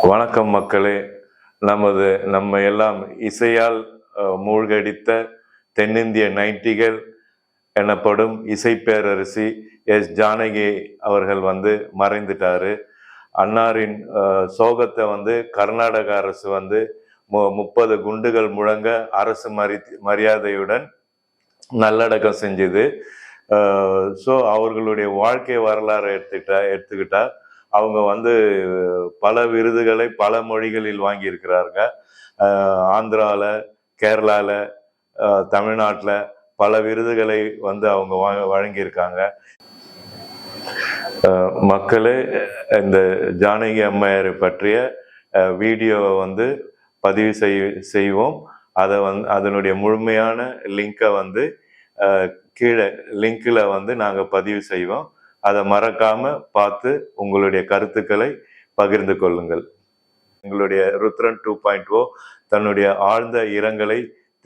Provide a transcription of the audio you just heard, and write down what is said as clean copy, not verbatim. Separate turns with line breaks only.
வணக்கம் மக்களே. நம்ம எல்லாம் இசையால் மூழ்கடித்த தென்னிந்திய 90கள் எனப்படும் இசை பேரரசி ஜானகி அவர்கள் மறைந்துட்டாரு. அன்னாரின் சோகத்தை கர்நாடக அரசு 30 குண்டுகள் முழங்க அரசு மரியாதையுடன் நல்லடக்கம் செஞ்சது. ஸோ அவர்களுடைய வாழ்க்கை வரலாறு எடுத்துக்கிட்டா அவங்க பல விருதுகளை பல மொழிகளில் வாங்கியிருக்கிறாங்க. ஆந்திராவில், கேரளாவில், தமிழ்நாட்டில் பல விருதுகளை அவங்க வழங்கியிருக்காங்க. மக்களே, இந்த ஜானகி அம்மையாரை பற்றிய வீடியோவை பதிவு செய்வோம். அதனுடைய முழுமையான லிங்கை கீழே லிங்கில் நாங்கள் பதிவு செய்வோம். அதை மறக்காம பார்த்து உங்களுடைய கருத்துக்களை பகிர்ந்து கொள்ளுங்கள். எங்களுடைய ருத்ரன் 2.0 தன்னுடைய ஆழ்ந்த இரங்கலை